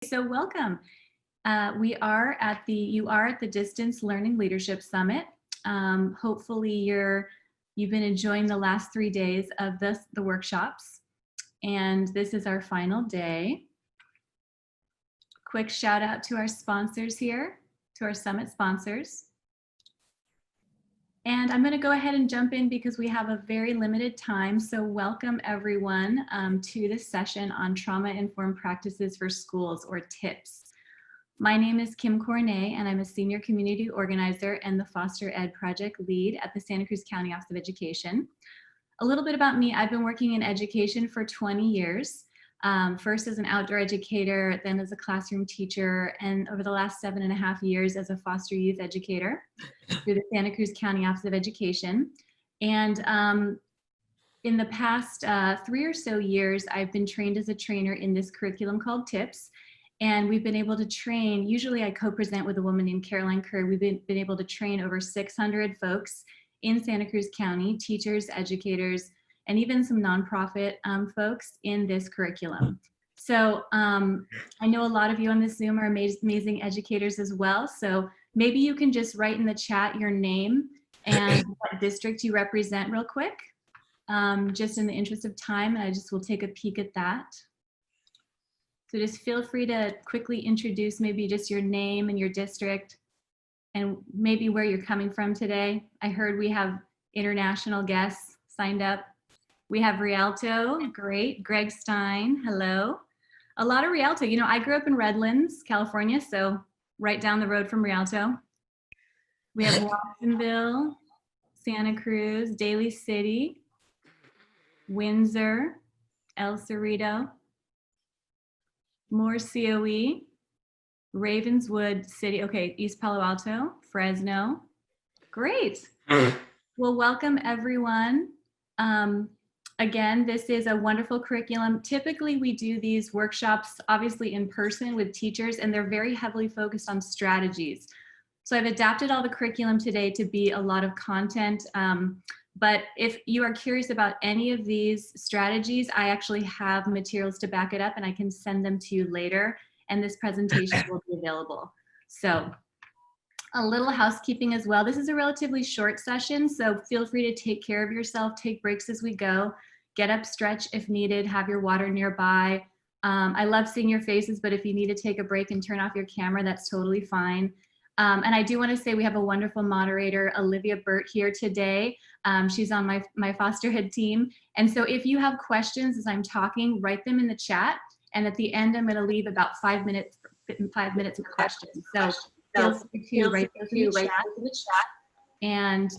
So welcome. You are at the Distance Learning Leadership Summit. Hopefully you've been enjoying the last 3 days of the workshops, and this is our final day. Quick shout out to our sponsors here, to our summit sponsors. And I'm going to go ahead and jump in because we have a very limited time. So welcome everyone to this session on trauma-informed practices for schools, or TIPS. My name is Kim Cornet, and I'm a senior community organizer and the foster ed project lead at the Santa Cruz County Office of Education. A little bit about me: I've been working in education for 20 years. First as an outdoor educator, then as a classroom teacher, and over the last 7.5 years as a foster youth educator through the Santa Cruz County Office of Education. And in the past 3 or so years, I've been trained as a trainer in this curriculum called TIPS. And we've been able to train, usually I co-present with a woman named Caroline Kerr. We've been able to train over 600 folks in Santa Cruz County, teachers, educators, and even some nonprofit folks in this curriculum. So I know a lot of you on this Zoom are amazing educators as well. So maybe you can just write in the chat your name and what district you represent real quick, just in the interest of time, and I just will take a peek at that. So just feel free to quickly introduce maybe just your name and your district and maybe where you're coming from today. I heard we have international guests signed up. We have Rialto, great. Greg Stein, hello. A lot of Rialto. You know, I grew up in Redlands, California, so right down the road from Rialto. We have Watsonville, Santa Cruz, Daly City, Windsor, El Cerrito, more COE, Ravenswood City, okay, East Palo Alto, Fresno. Great. Well, welcome everyone. Again, this is a wonderful curriculum. Typically, we do these workshops, obviously in person with teachers, and they're very heavily focused on strategies. So I've adapted all the curriculum today to be a lot of content. But if you are curious about any of these strategies, I actually have materials to back it up, and I can send them to you later, and this presentation will be available. So a little housekeeping as well. This is a relatively short session, so feel free to take care of yourself, take breaks as we go, get up, stretch if needed, have your water nearby. I love seeing your faces, but if you need to take a break and turn off your camera, that's totally fine. And I do want to say we have a wonderful moderator, Olivia Burt, here today. She's on my foster head team. And so if you have questions as I'm talking, write them in the chat. And at the end, I'm going to leave about 5 minutes for questions. So feel free to write those in the chat. And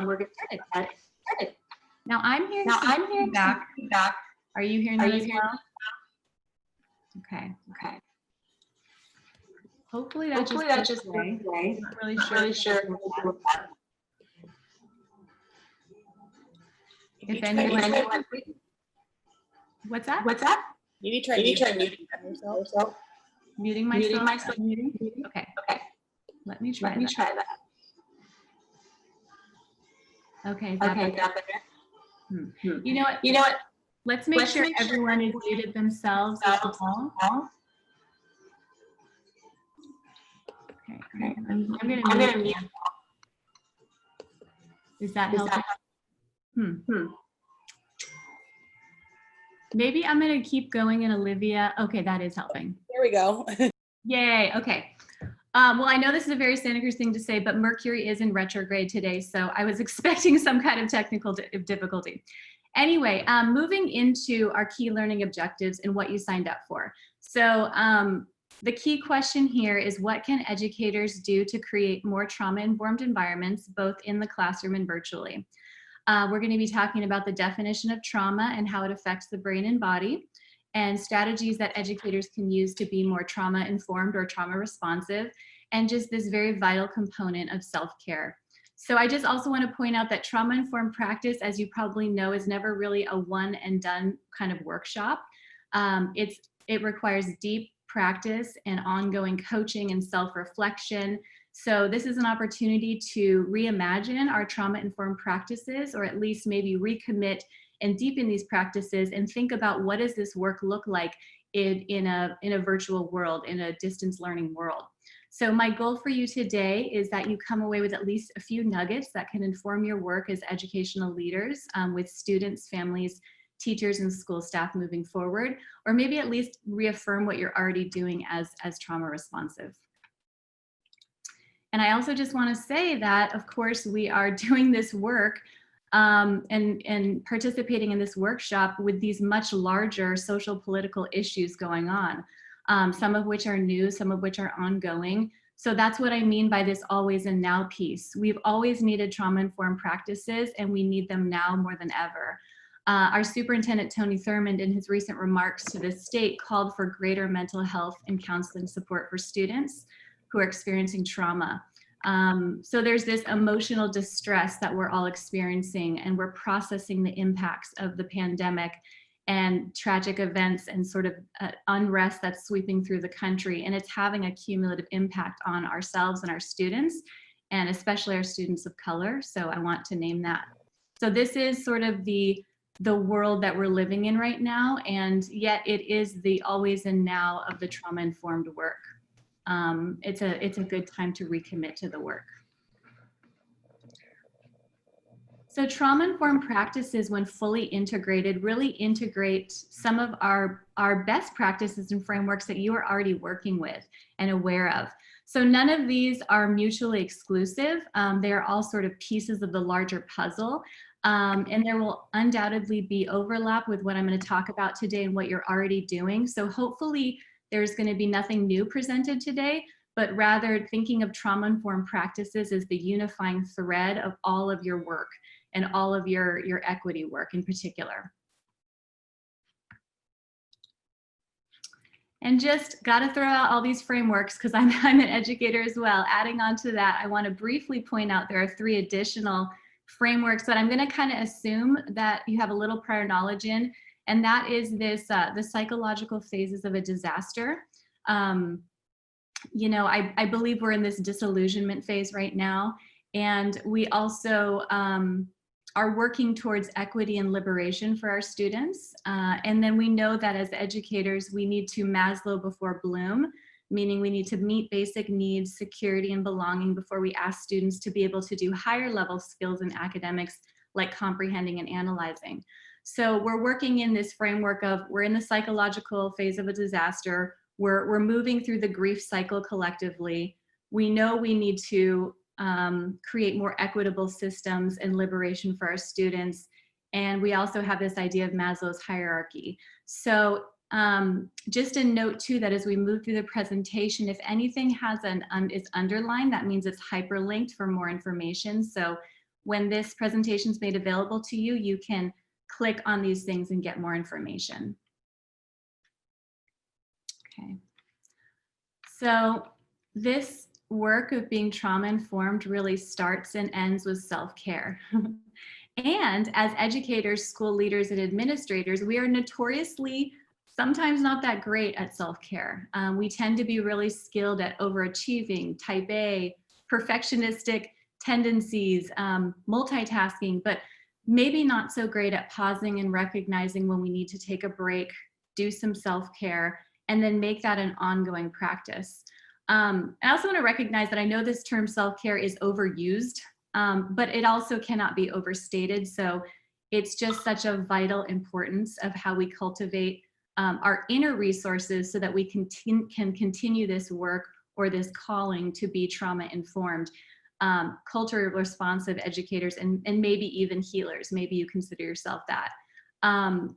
we're going to get started. Now I'm hearing feedback. Are you hearing that as well? Okay. Hopefully that just goes away. I'm not really sure. If anyone, what's that? Maybe try muting yourself. Muting myself. Okay. Let me try that. Okay. You know what? Let's make sure everyone is muted themselves as well. Okay. I'm gonna mute. Is that helping? Maybe I'm gonna keep going in Olivia. Okay, that is helping. There we go. Yay, okay. Well, I know this is a very Santa Cruz thing to say, but Mercury is in retrograde today, so I was expecting some kind of technical difficulty. Anyway, moving into our key learning objectives and what you signed up for. So the key question here is, what can educators do to create more trauma-informed environments, both in the classroom and virtually? We're going to be talking about the definition of trauma and how it affects the brain and body, and strategies that educators can use to be more trauma-informed or trauma-responsive, and just this very vital component of self-care. So I just also want to point out that trauma-informed practice, as you probably know, is never really a one-and-done kind of workshop. It requires deep practice and ongoing coaching and self-reflection. So this is an opportunity to reimagine our trauma-informed practices, or at least maybe recommit and deepen these practices and think about, what does this work look like in a virtual world, in a distance learning world. So my goal for you today is that you come away with at least a few nuggets that can inform your work as educational leaders with students, families, teachers, and school staff moving forward, or maybe at least reaffirm what you're already doing as trauma responsive. And I also just want to say that, of course, we are doing this work and participating in this workshop with these much larger social political issues going on, some of which are new, some of which are ongoing. So that's what I mean by this always and now piece. We've always needed trauma-informed practices, and we need them now more than ever. Our superintendent, Tony Thurmond, in his recent remarks to the state, called for greater mental health and counseling support for students who are experiencing trauma. So there's this emotional distress that we're all experiencing, and we're processing the impacts of the pandemic and tragic events and sort of unrest that's sweeping through the country. And it's having a cumulative impact on ourselves and our students, and especially our students of color. So I want to name that. So this is sort of the world that we're living in right now, and yet it is the always and now of the trauma-informed work. It's a good time to recommit to the work. So trauma-informed practices, when fully integrated, really integrate some of our best practices and frameworks that you are already working with and aware of. So none of these are mutually exclusive. They are all sort of pieces of the larger puzzle. And there will undoubtedly be overlap with what I'm going to talk about today and what you're already doing. So hopefully there's going to be nothing new presented today, but rather thinking of trauma-informed practices as the unifying thread of all of your work and all of your equity work in particular. And just got to throw out all these frameworks because I'm an educator as well. Adding on to that, I want to briefly point out there are 3 additional frameworks that I'm going to kind of assume that you have a little prior knowledge in, and that is this the psychological phases of a disaster. You know, I believe we're in this disillusionment phase right now, and we also are working towards equity and liberation for our students. And then we know that as educators, we need to Maslow before Bloom, meaning we need to meet basic needs, security, and belonging before we ask students to be able to do higher level skills in academics like comprehending and analyzing. So we're working in this framework of, we're in the psychological phase of a disaster, we're moving through the grief cycle collectively. We know we need to create more equitable systems and liberation for our students. And we also have this idea of Maslow's hierarchy. So just a note too, that as we move through the presentation, if anything has is underlined, that means it's hyperlinked for more information. So when this presentation is made available to you, you can click on these things and get more information. Okay. So this work of being trauma-informed really starts and ends with self-care. And as educators, school leaders, and administrators, we are notoriously sometimes not that great at self-care. We tend to be really skilled at overachieving, type A, perfectionistic tendencies, multitasking, but maybe not so great at pausing and recognizing when we need to take a break, do some self-care, and then make that an ongoing practice. I also want to recognize that I know this term self-care is overused, but it also cannot be overstated. So it's just such a vital importance of how we cultivate our inner resources so that we can continue this work or this calling to be trauma-informed, culturally responsive educators, and maybe even healers. Maybe you consider yourself that.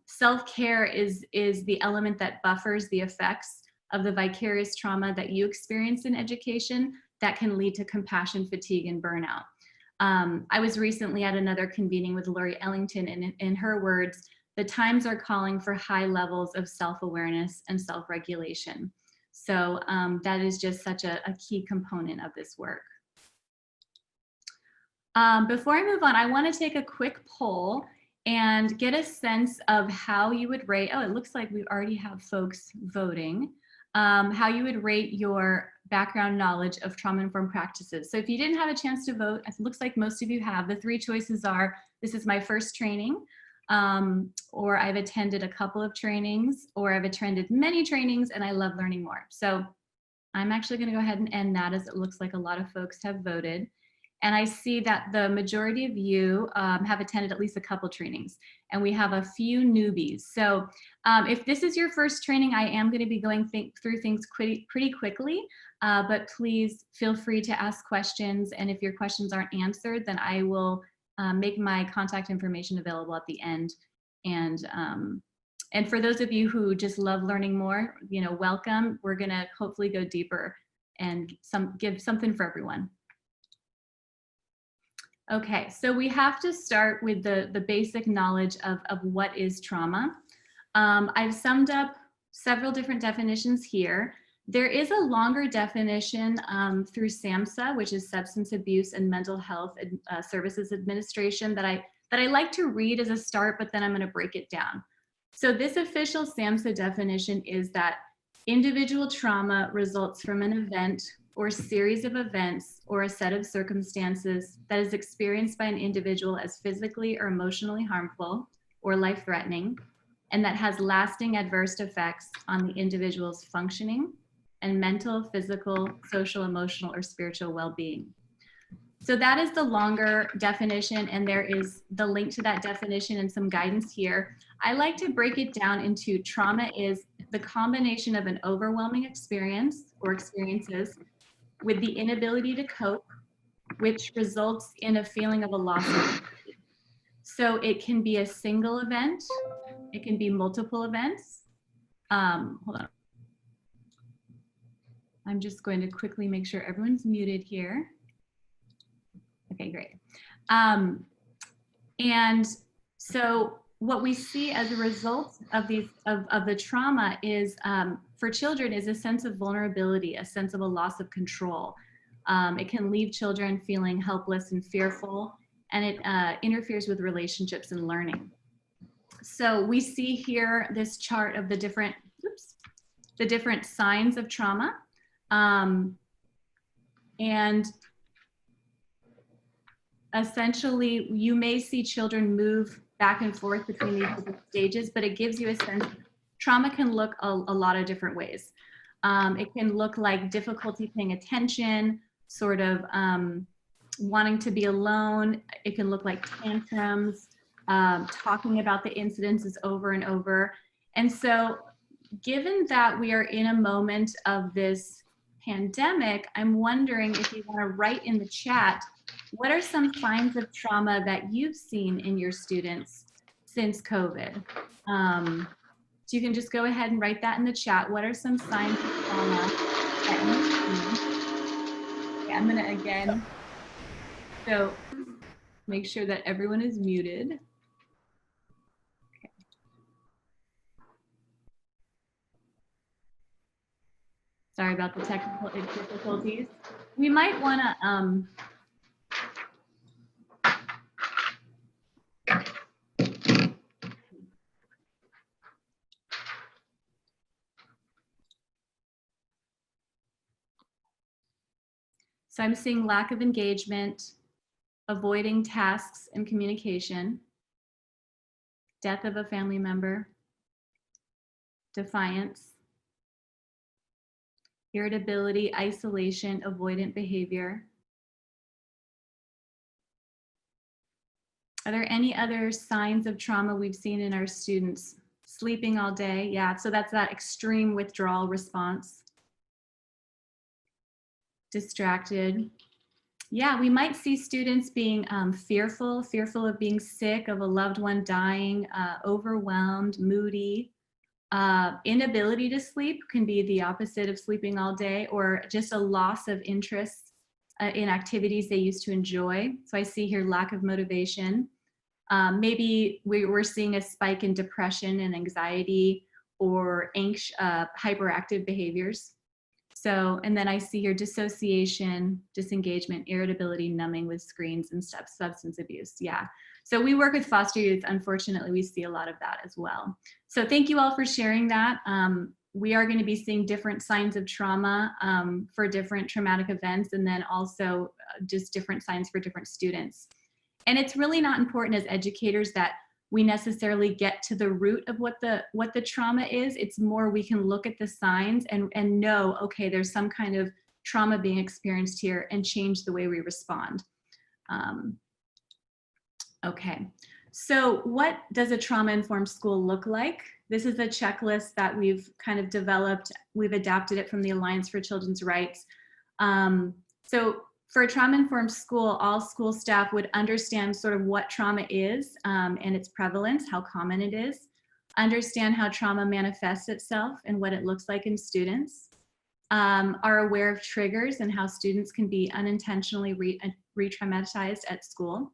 Self-care is the element that buffers the effects of the vicarious trauma that you experience in education that can lead to compassion fatigue and burnout. I was recently at another convening with Lori Ellington, and in her words, the times are calling for high levels of self-awareness and self-regulation. So that is just such a key component of this work. Before I move on, I want to take a quick poll and get a sense of how you would rate, oh, it looks like we already have folks voting, how you would rate your background knowledge of trauma-informed practices. So if you didn't have a chance to vote, it looks like most of you have. The 3 choices are, this is my first training, or I've attended a couple of trainings, or I've attended many trainings and I love learning more. So I'm actually going to go ahead and end that, as it looks like a lot of folks have voted. And I see that the majority of you have attended at least a couple trainings, and we have a few newbies. So if this is your first training, I am going to be going through things pretty quickly, but please feel free to ask questions. And if your questions aren't answered, then I will make my contact information available at the end. And for those of you who just love learning more, welcome. We're going to hopefully go deeper and give something for everyone. Okay, so we have to start with the basic knowledge of what is trauma. I've summed up several different definitions here. There is a longer definition through SAMHSA, which is Substance Abuse and Mental Health Services Administration, that I like to read as a start, but then I'm going to break it down. So this official SAMHSA definition is that individual trauma results from an event or series of events or a set of circumstances that is experienced by an individual as physically or emotionally harmful or life-threatening, and that has lasting adverse effects on the individual's functioning and mental, physical, social, emotional, or spiritual well-being. So that is the longer definition, and there is the link to that definition and some guidance here. I like to break it down into trauma is the combination of an overwhelming experience or experiences with the inability to cope, which results in a feeling of a loss of identity. So it can be a single event, it can be multiple events. Hold on. I'm just going to quickly make sure everyone's muted here. Okay, great. And so what we see as a result of the trauma is for children is a sense of vulnerability, a sense of a loss of control. It can leave children feeling helpless and fearful, and it interferes with relationships and learning. So we see here this chart of the different signs of trauma. And essentially, you may see children move back and forth between these different stages, but it gives you a sense trauma can look a lot of different ways. It can look like difficulty paying attention, sort of wanting to be alone. It can look like tantrums, talking about the incidences over and over. And so given that we are in a moment of this pandemic, I'm wondering if you want to write in the chat, what are some signs of trauma that you've seen in your students since COVID? So you can just go ahead and write that in the chat. What are some signs of trauma that you've seen? Okay, I'm going to again, so make sure that everyone is muted. Okay. Sorry about the technical difficulties. We might want to so I'm seeing lack of engagement, avoiding tasks and communication, death of a family member, defiance, irritability, isolation, avoidant behavior. Are there any other signs of trauma we've seen in our students? Sleeping all day, yeah, so that's that extreme withdrawal response. Distracted. Yeah, we might see students being fearful of being sick, of a loved one dying, overwhelmed, moody. Inability to sleep can be the opposite of sleeping all day, or just a loss of interest in activities they used to enjoy. So I see here lack of motivation. Maybe we're seeing a spike in depression and anxiety, or hyperactive behaviors. So, and then I see here dissociation, disengagement, irritability, numbing with screens, and substance abuse. Yeah. So we work with foster youth. Unfortunately, we see a lot of that as well. So thank you all for sharing that. We are going to be seeing different signs of trauma for different traumatic events, and then also just different signs for different students. And it's really not important as educators that we necessarily get to the root of what the trauma is. It's more we can look at the signs and know, okay, there's some kind of trauma being experienced here, and change the way we respond. Okay, so what does a trauma-informed school look like? This is a checklist that we've kind of developed. We've adapted it from the Alliance for Children's Rights. So for a trauma-informed school, all school staff would understand sort of what trauma is and its prevalence, how common it is, understand how trauma manifests itself and what it looks like in students, are aware of triggers and how students can be unintentionally re-traumatized at school,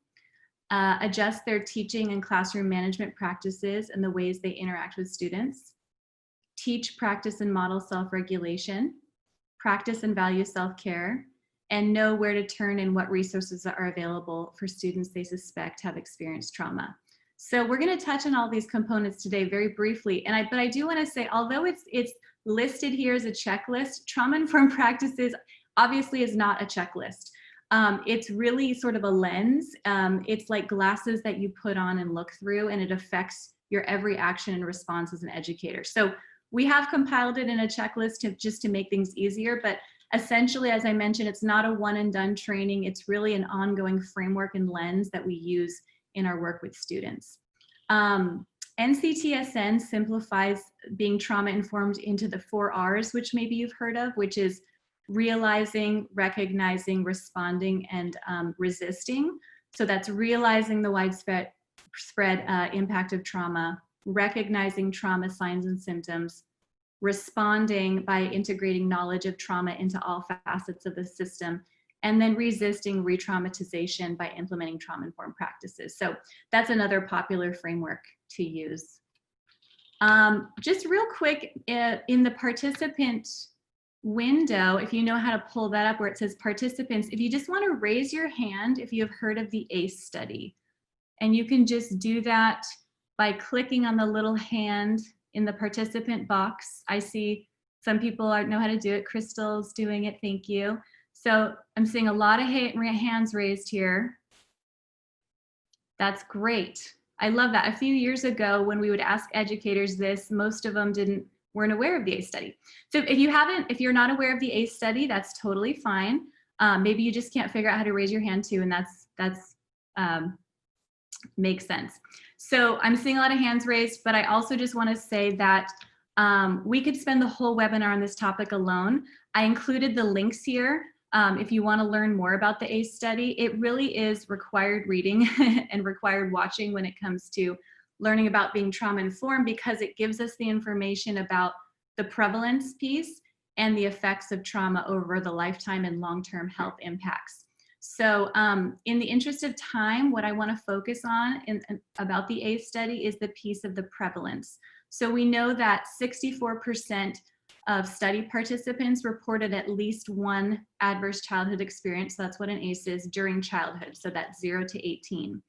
adjust their teaching and classroom management practices and the ways they interact with students, teach, practice, and model self-regulation, practice and value self-care, and know where to turn and what resources are available for students they suspect have experienced trauma. So we're going to touch on all these components today very briefly. But I do want to say, although it's listed here as a checklist, trauma-informed practices obviously is not a checklist. It's really sort of a lens. It's like glasses that you put on and look through, and it affects your every action and response as an educator. So we have compiled it in a checklist just to make things easier, but essentially, as I mentioned, it's not a one and done training. It's really an ongoing framework and lens that we use in our work with students. NCTSN simplifies being trauma informed into the 4 R's, which maybe you've heard of, which is realizing, recognizing, responding, and resisting. So that's realizing the widespread impact of trauma, recognizing trauma signs and symptoms, responding by integrating knowledge of trauma into all facets of the system, and then resisting re-traumatization by implementing trauma-informed practices. So that's another popular framework to use. Just real quick, in the participant window, if you know how to pull that up where it says participants, if you just want to raise your hand if you have heard of the ACE study. And you can just do that by clicking on the little hand in the participant box. I see some people know how to do it. Crystal's doing it, thank you. So I'm seeing a lot of hands raised here. That's great. I love that. A few years ago when we would ask educators this, most of them weren't aware of the ACE study. So if you're not aware of the ACE study, that's totally fine. Maybe you just can't figure out how to raise your hand too, and that's makes sense. So I'm seeing a lot of hands raised, but I also just want to say that we could spend the whole webinar on this topic alone. I included the links here. If you want to learn more about the ACE study, it really is required reading and required watching when it comes to learning about being trauma informed, because it gives us the information about the prevalence piece and the effects of trauma over the lifetime and long-term health impacts. So in the interest of time, what I want to focus on about the ACE study is the piece of the prevalence. So we know that 64% of study participants reported at least one adverse childhood experience. So that's what an ACE is during childhood. So that's 0 to 18.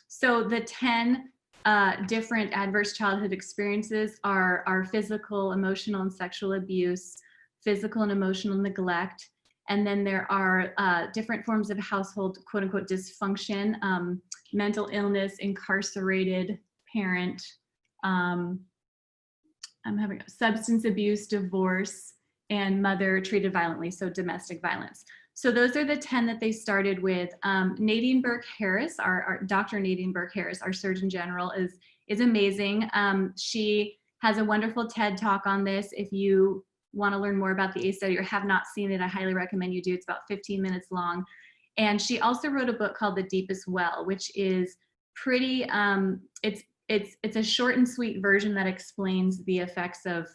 So the 10 different adverse childhood experiences are physical, emotional, and sexual abuse, physical and emotional neglect. And then there are different forms of household, quote unquote, dysfunction, mental illness, incarcerated parent, I'm having substance abuse, divorce, and mother treated violently, so domestic violence. So those are the 10 that they started with. Nadine Burke-Harris, our Dr. Nadine Burke-Harris, our Surgeon General, is amazing. She has a wonderful TED Talk on this. If you want to learn more about the ACE study or have not seen it, I highly recommend you do. It's about 15 minutes long. And she also wrote a book called The Deepest Well, which is pretty, it's a short and sweet version that explains the effects of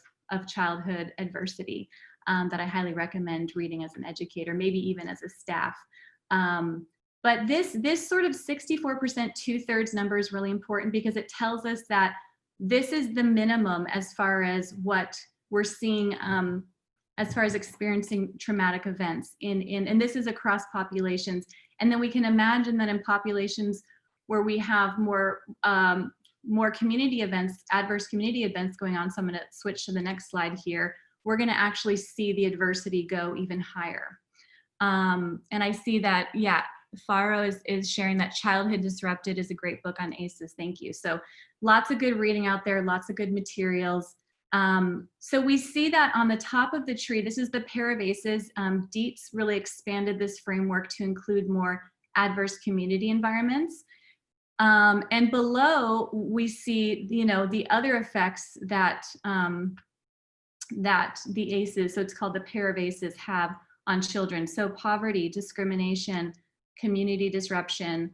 childhood adversity that I highly recommend reading as an educator, maybe even as a staff. But this sort of 64%, 2/3 number is really important because it tells us that this is the minimum as far as what we're seeing as far as experiencing traumatic events and this is across populations. And then we can imagine that in populations where we have more community events, adverse community events going on. So I'm going to switch to the next slide here. We're going to actually see the adversity go even higher. And I see that, yeah, Faro is sharing that Childhood Disrupted is a great book on ACEs. Thank you. So lots of good reading out there, lots of good materials. So we see that on the top of the tree, this is the pair of ACEs. Dietz really expanded this framework to include more adverse community environments. And below we see, the other effects that, that the ACEs, so it's called the pair of ACEs, have on children. So poverty, discrimination, community disruption,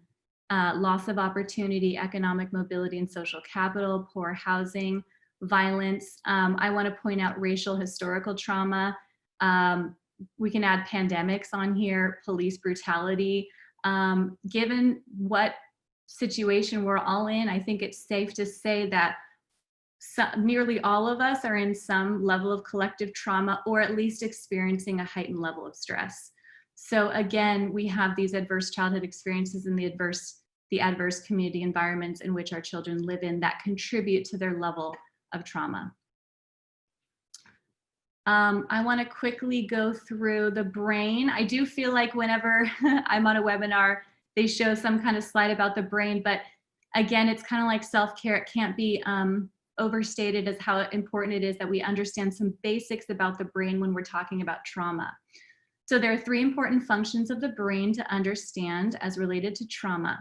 loss of opportunity, economic mobility and social capital, poor housing, violence. I want to point out racial historical trauma. We can add pandemics on here, police brutality. Given what situation we're all in, I think it's safe to say that nearly all of us are in some level of collective trauma, or at least experiencing a heightened level of stress. So again, we have these adverse childhood experiences and the adverse community environments in which our children live in that contribute to their level of trauma. I want to quickly go through the brain. I do feel like whenever I'm on a webinar, they show some kind of slide about the brain, but again, it's kind of like self-care. It can't be overstated as how important it is that we understand some basics about the brain when we're talking about trauma. So there are 3 important functions of the brain to understand as related to trauma.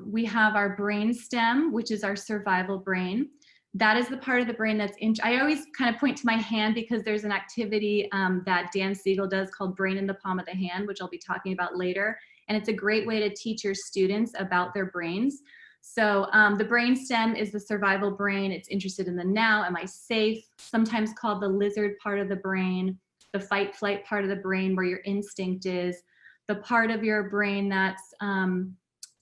We have our brain stem, which is our survival brain. That is the part of the brain that's I always kind of point to my hand because there's an activity that Dan Siegel does called Brain in the Palm of the Hand, which I'll be talking about later. And it's a great way to teach your students about their brains. So the brain stem is the survival brain. It's interested in the now. Am I safe? Sometimes called the lizard part of the brain, the fight flight part of the brain where your instinct is, the part of your brain that's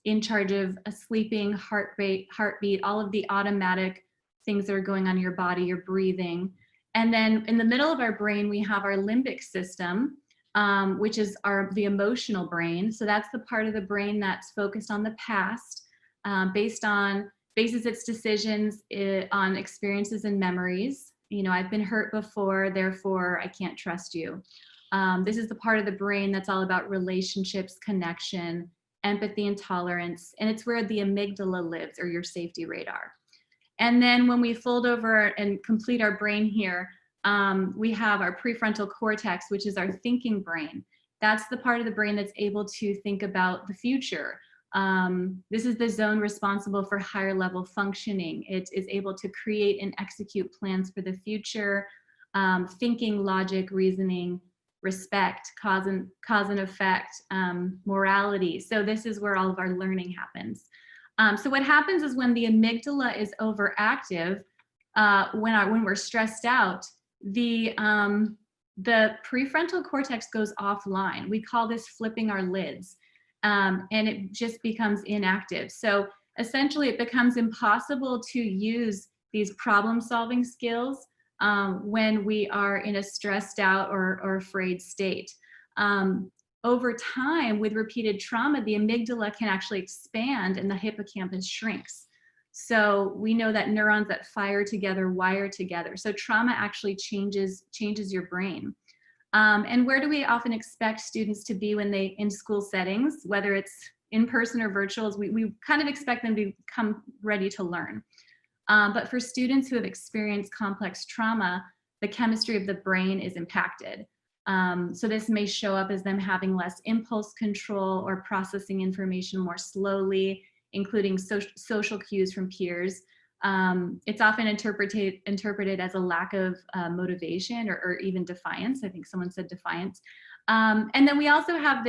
in charge of a sleeping, heartbeat, all of the automatic things that are going on in your body, your breathing. And then in the middle of our brain, we have our limbic system, which is the emotional brain. So that's the part of the brain that's focused on the past, bases its decisions on experiences and memories. I've been hurt before, therefore I can't trust you. This is the part of the brain that's all about relationships, connection, empathy, and tolerance. And it's where the amygdala lives, or your safety radar. And then when we fold over and complete our brain here, we have our prefrontal cortex, which is our thinking brain. That's the part of the brain that's able to think about the future. This is the zone responsible for higher level functioning. It is able to create and execute plans for the future, thinking, logic, reasoning, respect, cause and effect, morality. So this is where all of our learning happens. So what happens is when the amygdala is overactive, when we're stressed out, the prefrontal cortex goes offline. We call this flipping our lids, and it just becomes inactive. So essentially it becomes impossible to use these problem-solving skills when we are in a stressed out or afraid state. Over time, with repeated trauma, the amygdala can actually expand and the hippocampus shrinks. So we know that neurons that fire together wire together. So trauma actually changes your brain. And where do we often expect students to be when in school settings, whether it's in person or virtual? We kind of expect them to come ready to learn. But for students who have experienced complex trauma, the chemistry of the brain is impacted. So this may show up as them having less impulse control or processing information more slowly, including social cues from peers. It's often interpreted as a lack of motivation or even defiance. I think someone said defiance. And then we also have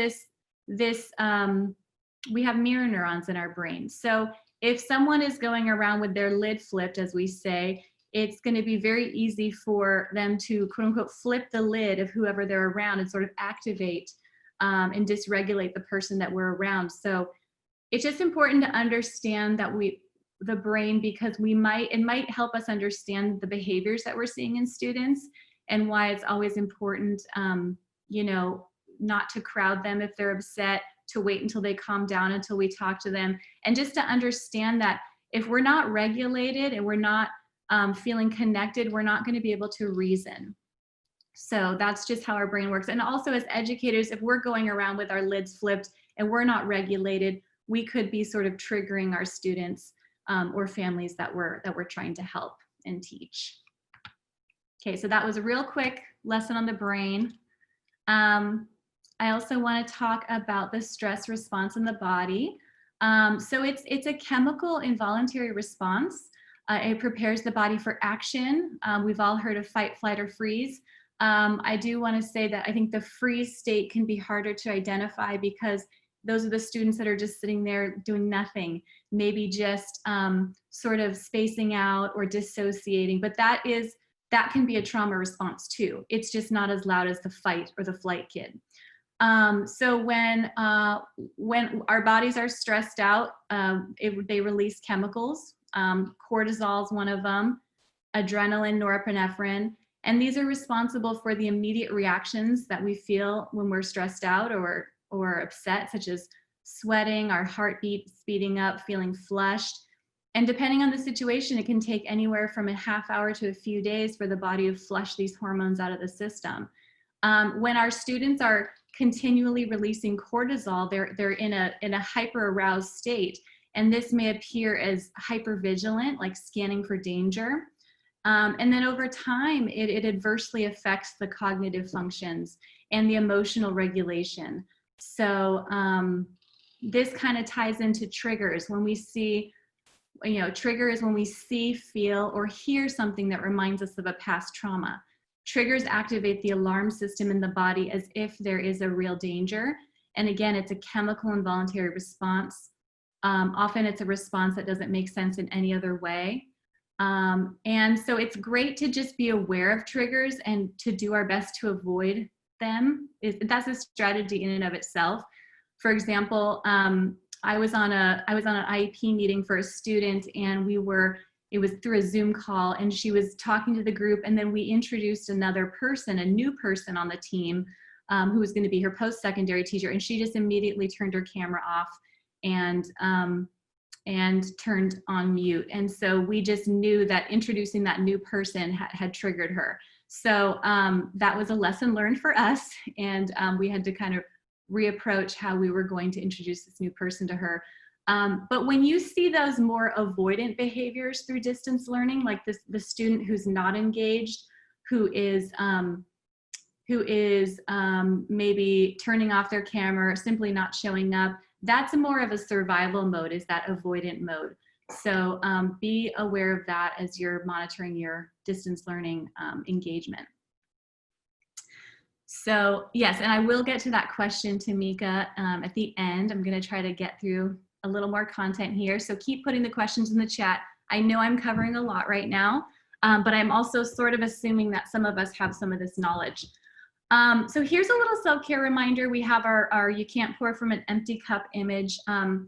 we have mirror neurons in our brain. So if someone is going around with their lid flipped, as we say, it's going to be very easy for them to, quote unquote, flip the lid of whoever they're around and sort of activate and dysregulate the person that we're around. So it's just important to understand that the brain, because it might help us understand the behaviors that we're seeing in students and why it's always important, not to crowd them if they're upset, to wait until they calm down until we talk to them. And just to understand that if we're not regulated and we're not feeling connected, we're not going to be able to reason. So that's just how our brain works. And also as educators, if we're going around with our lids flipped and we're not regulated, we could be sort of triggering our students or families that we're trying to help and teach. Okay, so that was a real quick lesson on the brain. I also want to talk about the stress response in the body. So it's a chemical involuntary response. It prepares the body for action. We've all heard of fight, flight, or freeze. I do want to say that I think the freeze state can be harder to identify because those are the students that are just sitting there doing nothing, maybe just sort of spacing out or dissociating, but that can be a trauma response too. It's just not as loud as the fight or the flight kid. So when our bodies are stressed out, they release chemicals. Cortisol is one of them, adrenaline, norepinephrine, and these are responsible for the immediate reactions that we feel when we're stressed out or upset, such as sweating, our heartbeat speeding up, feeling flushed. And depending on the situation, it can take anywhere from a half hour to a few days for the body to flush these hormones out of the system. When our students are continually releasing cortisol, they're in a hyper aroused state, and this may appear as hypervigilant, like scanning for danger. And then over time, it adversely affects the cognitive functions and the emotional regulation. So this kind of ties into triggers. When we see, trigger is when we see, feel, or hear something that reminds us of a past trauma. Triggers activate the alarm system in the body as if there is a real danger. And again, it's a chemical involuntary response. Often it's a response that doesn't make sense in any other way. And so it's great to just be aware of triggers and to do our best to avoid them. That's a strategy in and of itself. For example, I was on an IEP meeting for a student, and it was through a Zoom call, and she was talking to the group, and then we introduced another person, a new person on the team, who was going to be her post-secondary teacher, and she just immediately turned her camera off and turned on mute. And so we just knew that introducing that new person had triggered her. So that was a lesson learned for us, and we had to kind of reapproach how we were going to introduce this new person to her. But when you see those more avoidant behaviors through distance learning, like the student who's not engaged, who is maybe turning off their camera, simply not showing up, that's more of a survival mode, is that avoidant mode. So be aware of that as you're monitoring your distance learning engagement. So yes, and I will get to that question, Tamika, at the end. I'm going to try to get through a little more content here. So keep putting the questions in the chat. I know I'm covering a lot right now, but I'm also sort of assuming that some of us have some of this knowledge. So here's a little self-care reminder. We have our you can't pour from an empty cup image. I'm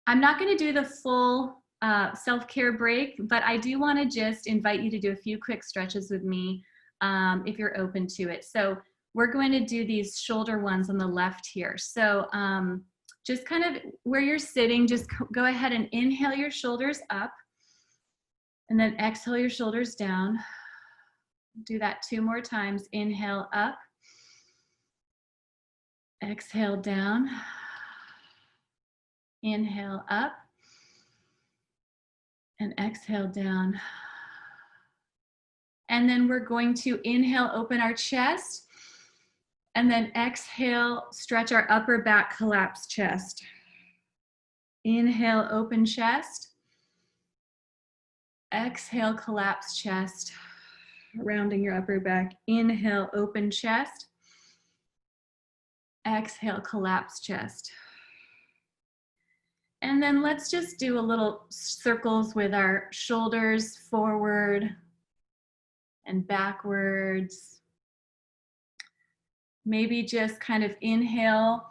not going to do the full self-care break, but I do want to just invite you to do a few quick stretches with me if you're open to it. So we're going to do these shoulder ones on the left here. So just kind of where you're sitting, just go ahead and inhale your shoulders up and then exhale your shoulders down. Do that 2 more times. Inhale up, exhale down, inhale up, and exhale down. And then we're going to inhale, open our chest, and then exhale, stretch our upper back, collapse chest. Inhale, open chest. Exhale, collapse chest, rounding your upper back. Inhale, open chest. Exhale, collapse chest. And then let's just do a little circles with our shoulders forward and backwards. Maybe just kind of inhale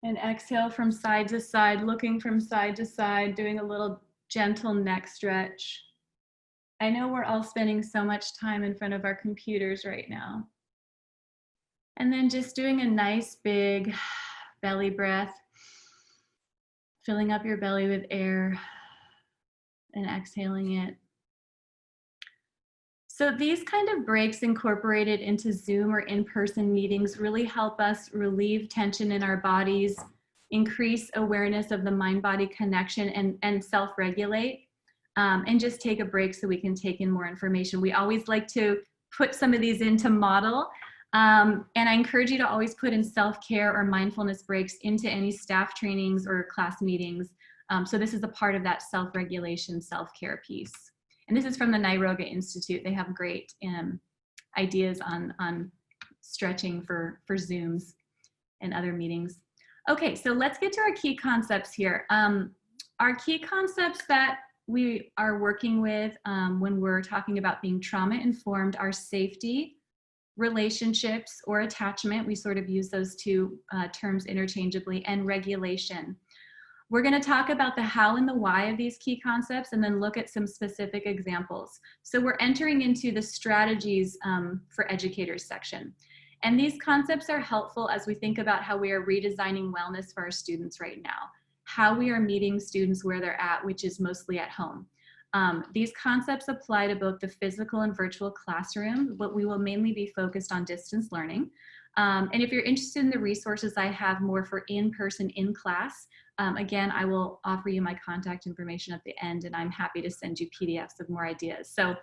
and exhale from side to side, looking from side to side, doing a little gentle neck stretch. I know we're all spending so much time in front of our computers right now. And then just doing a nice big belly breath, filling up your belly with air and exhaling it. So these kind of breaks incorporated into Zoom or in-person meetings really help us relieve tension in our bodies, increase awareness of the mind-body connection and self-regulate, and just take a break so we can take in more information. We always like to put some of these into model. And I encourage you to always put in self-care or mindfulness breaks into any staff trainings or class meetings. So this is a part of that self-regulation, self-care piece. And this is from the Niroga Institute. They have great ideas on stretching for Zooms and other meetings. Okay, so let's get to our key concepts here. Our key concepts that we are working with when we're talking about being trauma-informed are safety, relationships or attachment. We sort of use those two terms interchangeably, and regulation. We're going to talk about the how and the why of these key concepts and then look at some specific examples. So we're entering into the strategies for educators section. And these concepts are helpful as we think about how we are redesigning wellness for our students right now, how we are meeting students where they're at, which is mostly at home. These concepts apply to both the physical and virtual classroom, but we will mainly be focused on distance learning. And if you're interested in the resources I have more for in-person, in-class, again, I will offer you my contact information at the end, and I'm happy to send you PDFs of more ideas. So,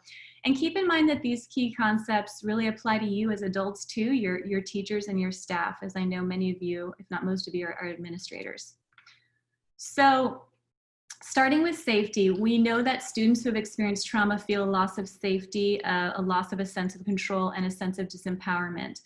and keep in mind that these key concepts really apply to you as adults too, your teachers and your staff, as I know many of you, if not most of you, are administrators. So, starting with safety, we know that students who have experienced trauma feel a loss of safety, a loss of a sense of control, and a sense of disempowerment.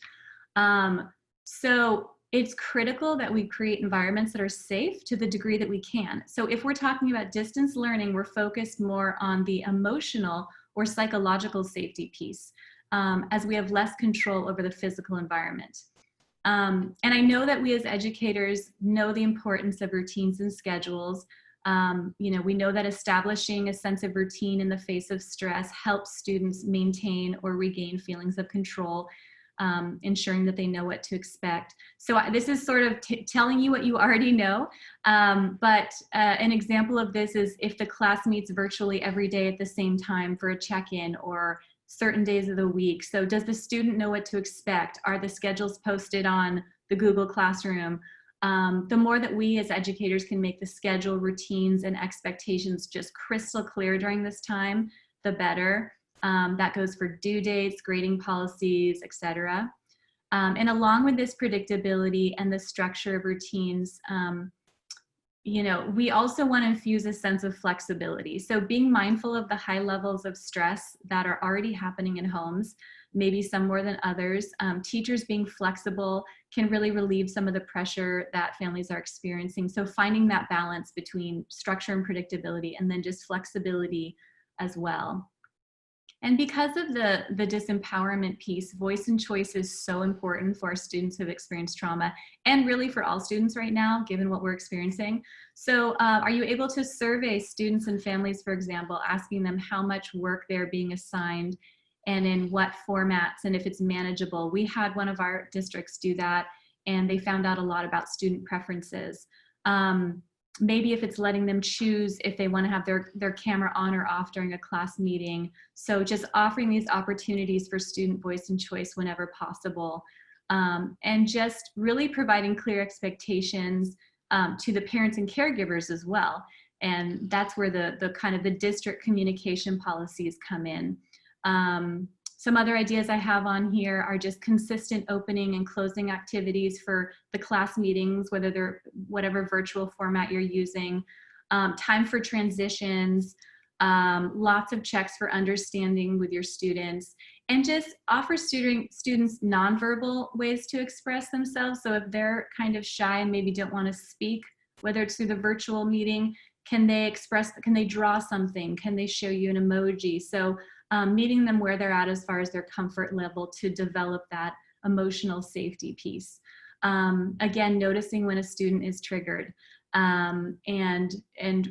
So it's critical that we create environments that are safe to the degree that we can. So if we're talking about distance learning, we're focused more on the emotional or psychological safety piece, as we have less control over the physical environment. And I know that we as educators know the importance of routines and schedules. You know, we know that establishing a sense of routine in the face of stress helps students maintain or regain feelings of control, ensuring that they know what to expect. So this is sort of telling you what you already know, but an example of this is if the class meets virtually every day at the same time for a check-in or certain days of the week. So does the student know what to expect? Are the schedules posted on the Google Classroom? The more that we as educators can make the schedule, routines, and expectations just crystal clear during this time, the better. That goes for due dates, grading policies, etc. And along with this predictability and the structure of routines, you know, we also want to infuse a sense of flexibility. So being mindful of the high levels of stress that are already happening in homes, maybe some more than others. Teachers being flexible can really relieve some of the pressure that families are experiencing. So finding that balance between structure and predictability, and then just flexibility as well. And because of the disempowerment piece, voice and choice is so important for our students who have experienced trauma, and really for all students right now, given what we're experiencing. So are you able to survey students and families, for example, asking them how much work they're being assigned and in what formats, and if it's manageable? We had one of our districts do that, and they found out a lot about student preferences. Maybe if it's letting them choose if they want to have their camera on or off during a class meeting. So just offering these opportunities for student voice and choice whenever possible. And just really providing clear expectations to the parents and caregivers as well. And that's where the kind of the district communication policies come in. Some other ideas I have on here are just consistent opening and closing activities for the class meetings, whether they're whatever virtual format you're using, time for transitions, lots of checks for understanding with your students, and just offer students nonverbal ways to express themselves. So if they're kind of shy and maybe don't want to speak, whether it's through the virtual meeting, can they draw something? Can they show you an emoji? So meeting them where they're at as far as their comfort level to develop that emotional safety piece. Again, noticing when a student is triggered, and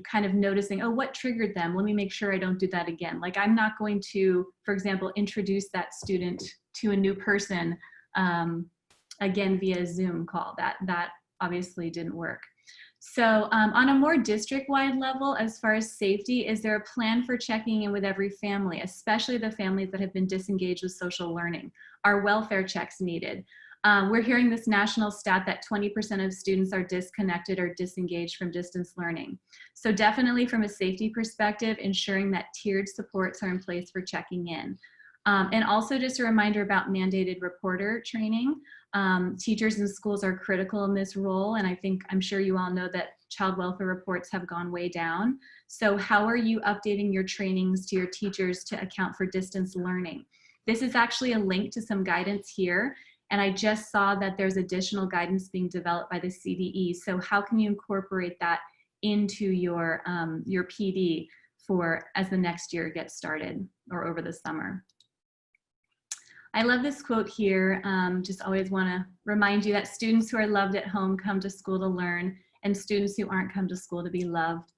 kind of noticing, oh, what triggered them? Let me make sure I don't do that again. Like, I'm not going to, for example, introduce that student to a new person again via Zoom call. That obviously didn't work. So on a more district-wide level, as far as safety, is there a plan for checking in with every family, especially the families that have been disengaged with social learning? Are welfare checks needed? We're hearing this national stat that 20% of students are disconnected or disengaged from distance learning. So definitely from a safety perspective, ensuring that tiered supports are in place for checking in. And also just a reminder about mandated reporter training. Teachers and schools are critical in this role, and I'm sure you all know that child welfare reports have gone way down. So how are you updating your trainings to your teachers to account for distance learning? This is actually a link to some guidance here, and I just saw that there's additional guidance being developed by the CDE. So how can you incorporate that into your PD for as the next year gets started or over the summer? I love this quote here. Just always want to remind you that students who are loved at home come to school to learn, and students who aren't come to school to be loved.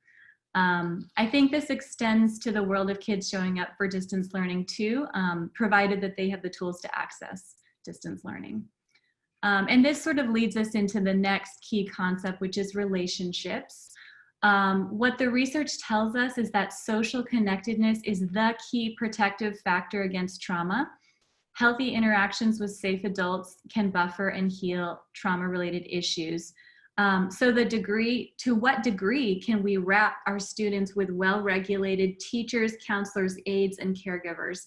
I think this extends to the world of kids showing up for distance learning too, provided that they have the tools to access distance learning. And this sort of leads us into the next key concept, which is relationships. What the research tells us is that social connectedness is the key protective factor against trauma. Healthy interactions with safe adults can buffer and heal trauma-related issues. So to what degree can we wrap our students with well-regulated teachers, counselors, aides, and caregivers?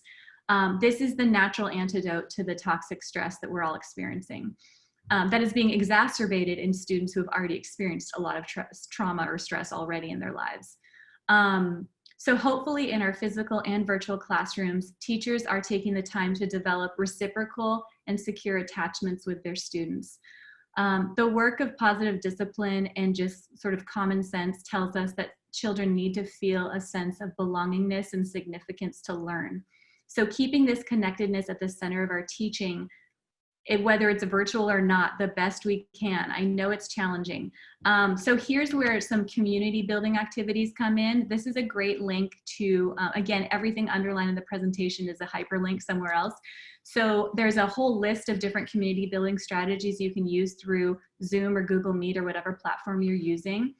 This is the natural antidote to the toxic stress that we're all experiencing. That is being exacerbated in students who have already experienced a lot of trauma or stress already in their lives. So hopefully in our physical and virtual classrooms, teachers are taking the time to develop reciprocal and secure attachments with their students. The work of positive discipline and just sort of common sense tells us that children need to feel a sense of belongingness and significance to learn. So keeping this connectedness at the center of our teaching, whether it's virtual or not, the best we can. I know it's challenging. So here's where some community building activities come in. This is a great link to, again, everything underlined in the presentation is a hyperlink somewhere else. So there's a whole list of different community building strategies you can use through Zoom or Google Meet or whatever platform you're using.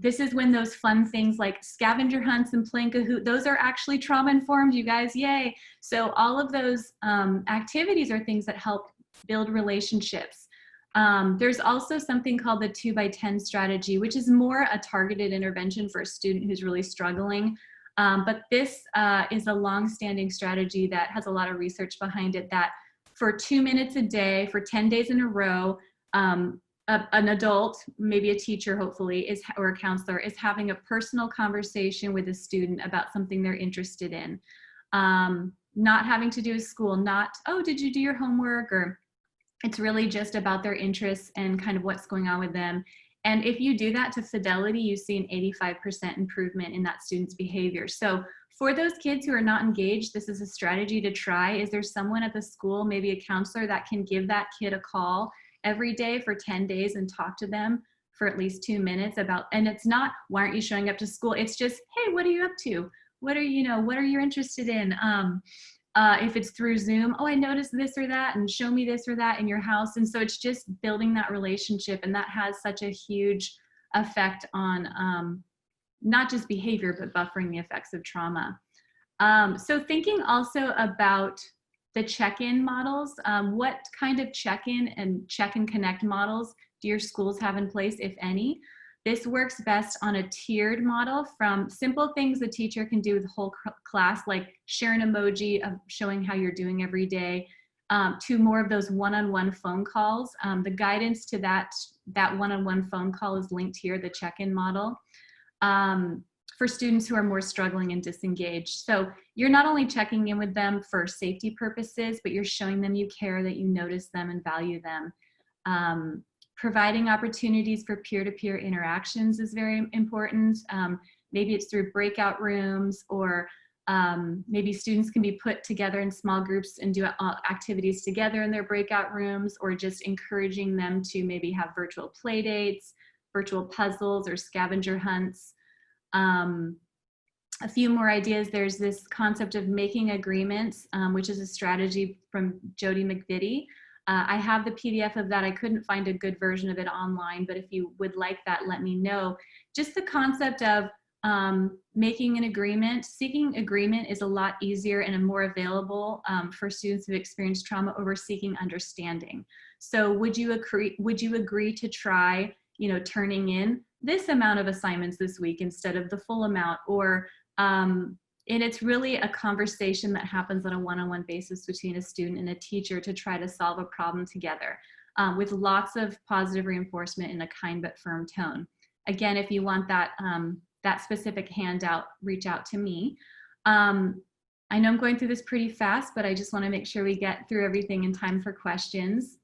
This is when those fun things like scavenger hunts and playing Kahoot, those are actually trauma informed, you guys, yay. So all of those activities are things that help build relationships. There's also something called the 2x10 strategy, which is more a targeted intervention for a student who's really struggling. But this is a long-standing strategy that has a lot of research behind it, that for 2 minutes a day, for 10 days in a row, an adult, maybe a teacher hopefully, or a counselor, is having a personal conversation with a student about something they're interested in. Not having to do with school, not, oh, did you do your homework? Or it's really just about their interests and kind of what's going on with them. And if you do that to fidelity, you see an 85% improvement in that student's behavior. So for those kids who are not engaged, this is a strategy to try. Is there someone at the school, maybe a counselor, that can give that kid a call every day for 10 days and talk to them for at least 2 minutes about, and it's not, why aren't you showing up to school? It's just, hey, what are you up to? What are you interested in? If it's through Zoom, oh, I noticed this or that, and show me this or that in your house. And so it's just building that relationship, and that has such a huge effect on not just behavior, but buffering the effects of trauma. So thinking also about the check-in models, what kind of check-in and check-and-connect models do your schools have in place, if any? This works best on a tiered model, from simple things the teacher can do with the whole class, like share an emoji of showing how you're doing every day, to more of those one-on-one phone calls. The guidance to that one-on-one phone call is linked here, the check-in model, for students who are more struggling and disengaged. So you're not only checking in with them for safety purposes, but you're showing them you care, that you notice them and value them. Providing opportunities for peer-to-peer interactions is very important. Maybe it's through breakout rooms, or maybe students can be put together in small groups and do activities together in their breakout rooms, or just encouraging them to maybe have virtual play dates, virtual puzzles, or scavenger hunts. A few more ideas. There's this concept of making agreements, which is a strategy from Jody McVitie. I have the PDF of that. I couldn't find a good version of it online, but if you would like that, let me know. Just the concept of making an agreement. Seeking agreement is a lot easier and more available for students who've experienced trauma over seeking understanding. So would you agree to try, turning in this amount of assignments this week instead of the full amount? Or and it's really a conversation that happens on a one-on-one basis between a student and a teacher to try to solve a problem together, with lots of positive reinforcement in a kind but firm tone. Again, if you want that, that specific handout, reach out to me. I know I'm going through this pretty fast, but I just want to make sure we get through everything in time for questions.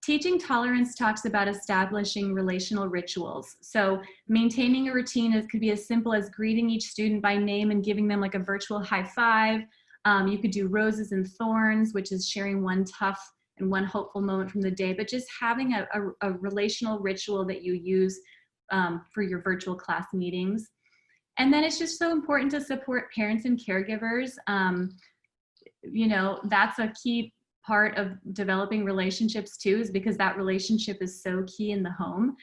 Teaching tolerance talks about establishing relational rituals. So maintaining a routine could be as simple as greeting each student by name and giving them like a virtual high five. You could do roses and thorns, which is sharing one tough and one hopeful moment from the day, but just having a relational ritual that you use for your virtual class meetings. And then it's just so important to support parents and caregivers. That's a key part of developing relationships too, is because that relationship is so key in the home.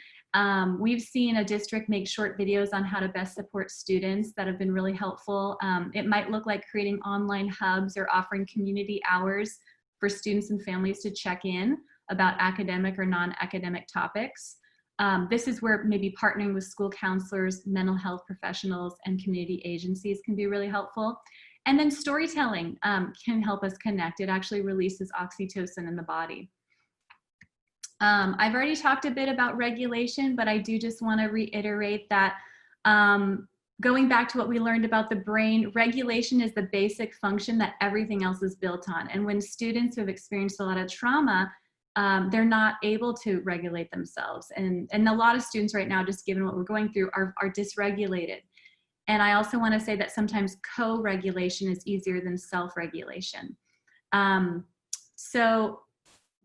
We've seen a district make short videos on how to best support students that have been really helpful. It might look like creating online hubs or offering community hours for students and families to check in about academic or non-academic topics. This is where maybe partnering with school counselors, mental health professionals, and community agencies can be really helpful. And then storytelling can help us connect. It actually releases oxytocin in the body. I've already talked a bit about regulation, but I do just want to reiterate that going back to what we learned about the brain, regulation is the basic function that everything else is built on. And when students who have experienced a lot of trauma, they're not able to regulate themselves. And a lot of students right now, just given what we're going through, are dysregulated. And I also want to say that sometimes co-regulation is easier than self-regulation. So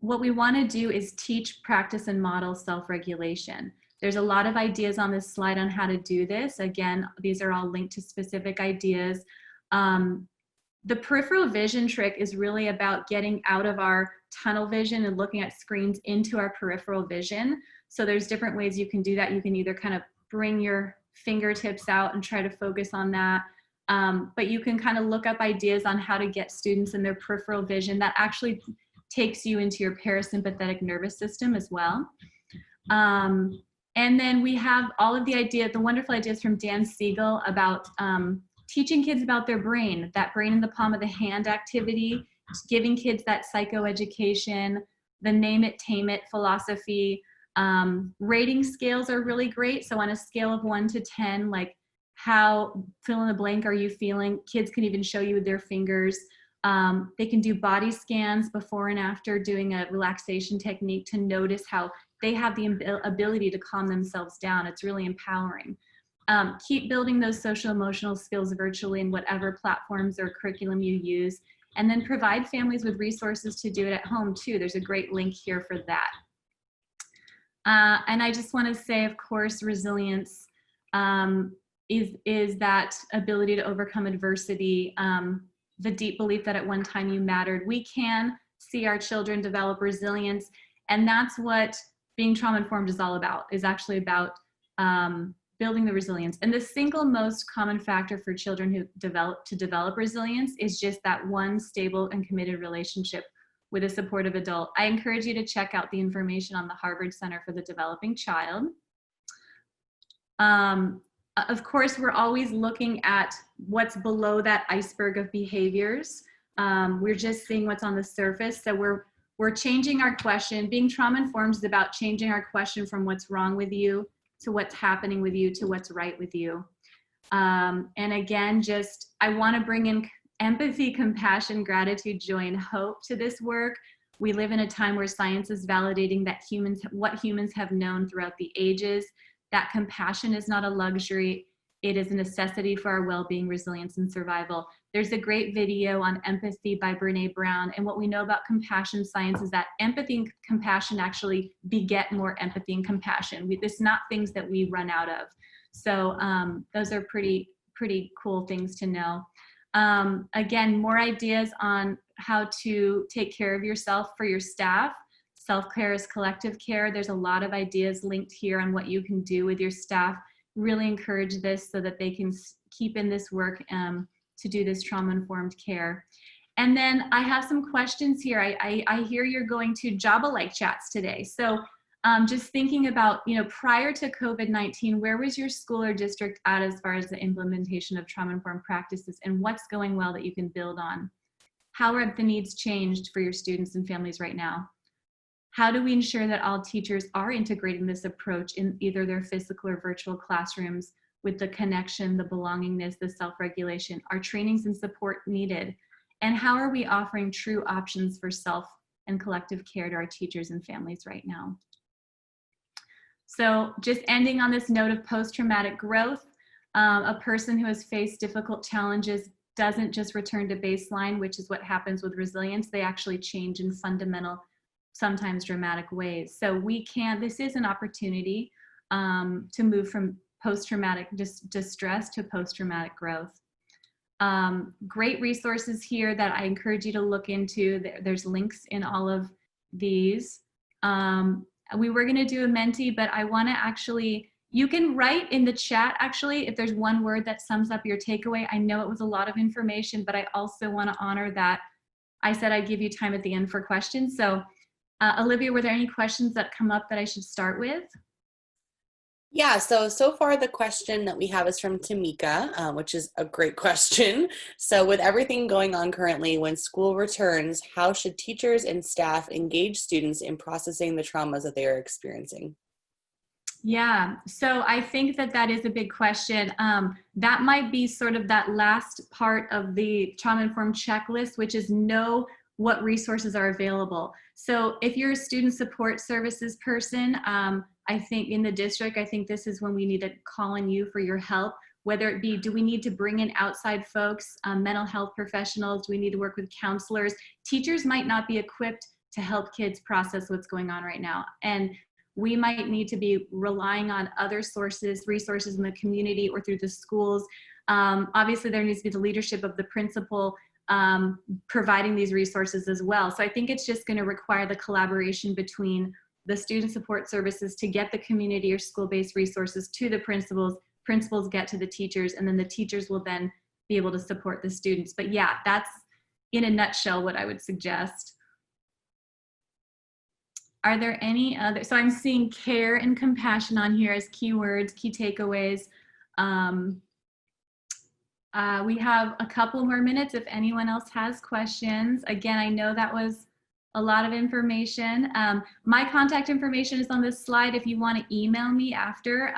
what we want to do is teach, practice, and model self-regulation. There's a lot of ideas on this slide on how to do this. Again, these are all linked to specific ideas. The peripheral vision trick is really about getting out of our tunnel vision and looking at screens into our peripheral vision. So there's different ways you can do that. You can either kind of bring your fingertips out and try to focus on that. But you can kind of look up ideas on how to get students in their peripheral vision that actually takes you into your parasympathetic nervous system as well. And then we have all of the wonderful ideas from Dan Siegel about teaching kids about their brain, that brain in the palm of the hand activity, giving kids that psychoeducation, the name it, tame it philosophy. Rating scales are really great. So on a scale of 1 to 10, like how fill in the blank are you feeling? Kids can even show you with their fingers. They can do body scans before and after doing a relaxation technique to notice how they have the ability to calm themselves down. It's really empowering. Keep building those social emotional skills virtually in whatever platforms or curriculum you use, and then provide families with resources to do it at home too. There's a great link here for that. And I just want to say, of course, resilience is that ability to overcome adversity, the deep belief that at one time you mattered. We can see our children develop resilience, and that's what being trauma-informed is all about, is actually about building the resilience. And the single most common factor for children who develop resilience is just that one stable and committed relationship with a supportive adult. I encourage you to check out the information on the Harvard Center for the Developing Child. Of course, we're always looking at what's below that iceberg of behaviors. We're just seeing what's on the surface. So we're changing our question. Being trauma-informed is about changing our question from what's wrong with you to what's happening with you to what's right with you. And again, I want to bring in empathy, compassion, gratitude, joy, and hope to this work. We live in a time where science is validating that what humans have known throughout the ages, that compassion is not a luxury. It is a necessity for our well-being, resilience, and survival. There's a great video on empathy by Brene Brown. And what we know about compassion science is that empathy and compassion actually beget more empathy and compassion. It's not things that we run out of. So those are pretty cool things to know. Again, more ideas on how to take care of yourself for your staff. Self-care is collective care. There's a lot of ideas linked here on what you can do with your staff really encourage this so that they can keep in this work to do this trauma-informed care. And then I have some questions here. I hear you're going to Java-like chats today. So just thinking about, prior to COVID-19, where was your school or district at as far as the implementation of trauma-informed practices, and what's going well that you can build on? How have the needs changed for your students and families right now? How do we ensure that all teachers are integrating this approach in either their physical or virtual classrooms with the connection, the belongingness, the self-regulation? Are trainings and support needed? And how are we offering true options for self and collective care to our teachers and families right now? So just ending on this note of post-traumatic growth, a person who has faced difficult challenges doesn't just return to baseline, which is what happens with resilience. They actually change in fundamental, sometimes dramatic ways. So this is an opportunity to move from post-traumatic distress to post-traumatic growth. Great resources here that I encourage you to look into. There's links in all of these. We were going to do a Menti, but I want to actually, you can write in the chat actually if there's one word that sums up your takeaway. I know it was a lot of information, but I also want to honor that I said I'd give you time at the end for questions. So Olivia, were there any questions that come up that I should start with? Yeah, so far the question that we have is from Tamika, which is a great question. So with everything going on currently, when school returns, how should teachers and staff engage students in processing the traumas that they are experiencing? Yeah, so I think that is a big question. That might be sort of that last part of the trauma-informed checklist, which is know what resources are available. So if you're a student support services person, I think in the district, I think this is when we need to call on you for your help, whether it be, do we need to bring in outside folks, mental health professionals? Do we need to work with counselors? Teachers might not be equipped to help kids process what's going on right now. And we might need to be relying on other resources in the community or through the schools. Obviously, there needs to be the leadership of the principal providing these resources as well. So I think it's just going to require the collaboration between the student support services to get the community or school-based resources to the principals get to the teachers, and then the teachers will then be able to support the students. But yeah, that's in a nutshell what I would suggest. Are there any other, so I'm seeing care and compassion on here as keywords, key takeaways. We have a couple more minutes if anyone else has questions. Again, I know that was a lot of information. My contact information is on this slide if you want to email me after.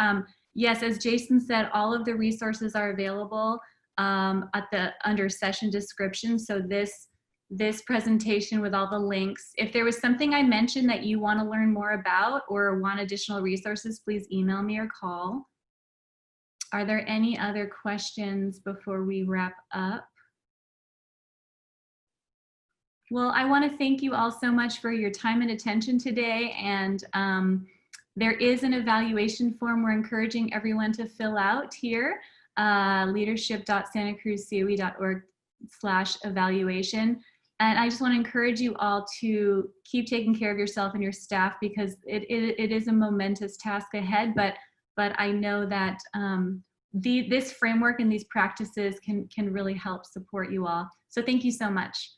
Yes, as Jason said, all of the resources are available under session description. So this presentation with all the links. If there was something I mentioned that you want to learn more about or want additional resources, please email me or call. Are there any other questions before we wrap up? Well, I want to thank you all so much for your time and attention today. And there is an evaluation form we're encouraging everyone to fill out here, leadership.santacruzcoe.org/evaluation. And I just want to encourage you all to keep taking care of yourself and your staff, because it is a momentous task ahead, but I know that this framework and these practices can really help support you all. So thank you so much.